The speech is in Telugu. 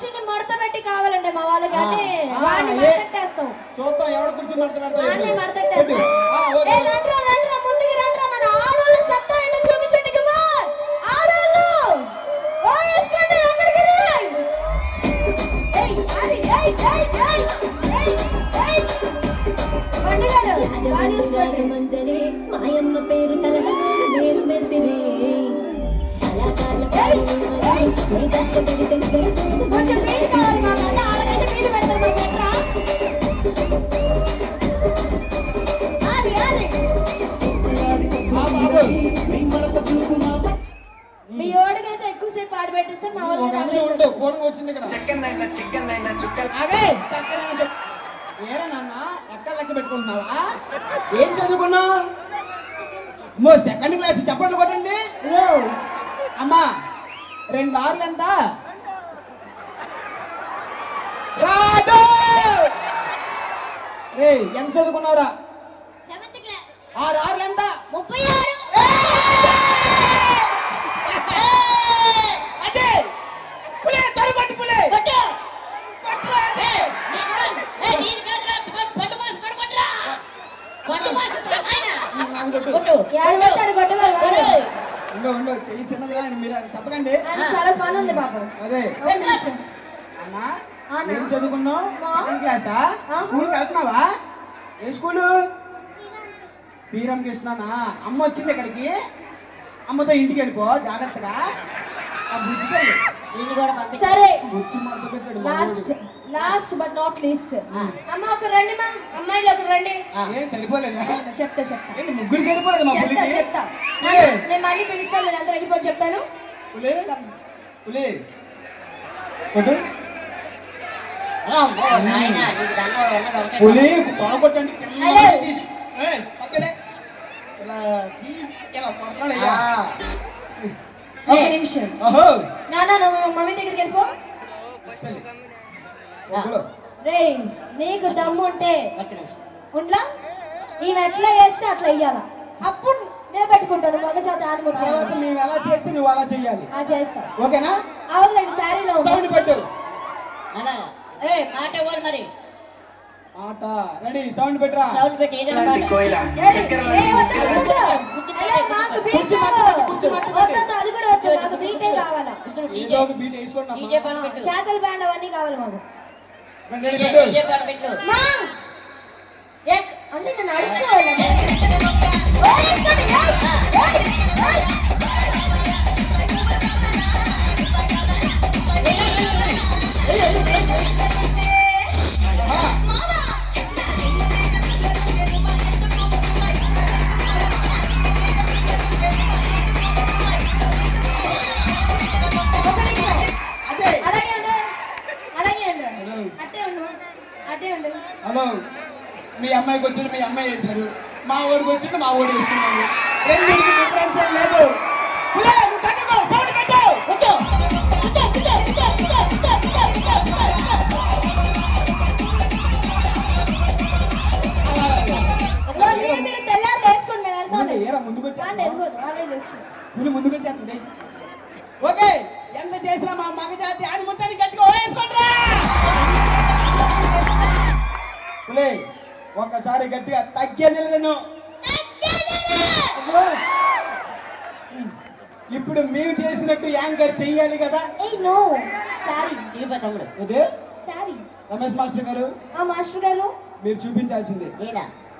కుర్చీని మడత పెట్టి కావాలంటే మా వాళ్ళకి అంటే వాడిని మడతట్టేస్తాం. చూద్దాం ఎవడు కుర్చీ మడత పెడతాడు. వాడిని మడతట్టేస్తాం. ఏ రండ్రా రండ్రా ముందుకి రండ్రా, మన ఆడోళ్ళు సత్తా ఏంటో చూపించండి. కుమార్ ఆడోళ్ళు ఓయేస్కండి అక్కడికి రా. ఏయ్ అది ఏయ్ ఏయ్ ఏయ్ ఏయ్ ఏయ్ పండుగారు వారిస్కండి మంజరి మాయమ్మ పేరు తలన నేను మెస్తివే కళాకారుల పేరు నీ గచ్చ తడి దగ్గర కొంచెం పీట కావాలి మా అన్న ఆడనైతే పీట పెడతారు మా గట్రా. అది అది మీ ఓడికైతే ఎక్కువసేపు పాడి పెట్టిస్తే మా వాళ్ళు ఫోన్ వచ్చింది ఇక్కడ. చికెన్ అదే చక్కన ఏరా నాన్న ఎక్కడ లెక్క పెట్టుకుంటున్నావా? ఏం చదువుకున్నావు? Second class. చెప్పండి కొట్టండి. అమ్మా 2 ఆరులు ఎంత? రాదు. ఎంత చదువుకున్నావురా? 6 ఆరులు ఎంత? 36. అదే పులే తొడగొట్టు పులే చెయ్యి చిన్నదిరా. మీరు చెప్పకండి. చాలా పని ఉంది పాపం. అదే అన్నా ఏం చదువుకున్నావు? సెకండ్ క్లాసా? స్కూల్కి వెళ్తున్నావా? ఏ స్కూలు? శ్రీరామకృష్ణనా? అమ్మ వచ్చింది ఇక్కడికి. అమ్మతో ఇంటికి వెళ్ళిపో జాగ్రత్తగా. సరే బుచ్చి మడత పెట్టాడు. Last but not least. అమ్మ ఒక రండి మా అమ్మాయిలు ఒక రండి. ఏం సరిపోలేదా? చెప్తా ఏంటి ముగ్గురు సరిపోలేదు మా పులికి? చెప్తా నేను మళ్ళీ పిలుస్తాను. నేను అందరూ వెళ్ళిపోయి చెప్తాను. పులి పులి కొట్టు. పులి తొడగొట్టండి. పక్కలే ఇలా తీసి ఇలా కొడతాడయ్యా. ఒక నిమిషం నాన్న నువ్వు మమ్మీ దగ్గరికి వెళ్ళిపో. రే నీకు దమ్ము ఉంటే ఉండ్లా నీవు ఎట్లా వేస్తే అట్లా ఇయ్యాల. అప్పుడు నిలబెట్టుకుంటాను మగజాతి ఆనుమతి. మేము ఎలా చేస్తే నువ్వు అలా చెయ్యాలి. చేస్తా ఓకేనా? అవదులేండి శారీలో సౌండ్ పెట్టు. మాట ఇవ్వాలి మరి. ఆట రెడీ. సౌండ్ పెట్టరా. సౌండ్ పెట్టి అది కూడా వద్దు. మాకు బీటే కావాలా. ఏదో ఒక బీట్ వేసుకోండి. చేతల బ్యాండ్ అవన్నీ కావాలి మాకు. అంటే నేను అడుక్కోవాలి. హలో మీ అమ్మాయికి వచ్చిండు మీ అమ్మాయి వేశారు. మా ఓడికి వచ్చిండు మా ఓడి వేసుకున్నాడు. రెండింటికి డిఫరెన్స్ ఏం లేదు. మీరు తెల్లారు వేసుకోండి. మేము వెళ్తాం. ఏరా ముందుకు వచ్చేస్తుంది. ఓకే ఎంత చేసినా మా మగజాతి ఆడి మొత్తాన్ని గట్టిగా వేసుకోండి. ఒక్కసారి గట్టిగా తగ్గేది లేదు. ఇప్పుడు మేము చేసినట్టు యాంకర్ చెయ్యాలి కదా. రమేష్ మాస్టర్ గారు మాస్టర్ గారు మీరు చూపించాల్సిందే.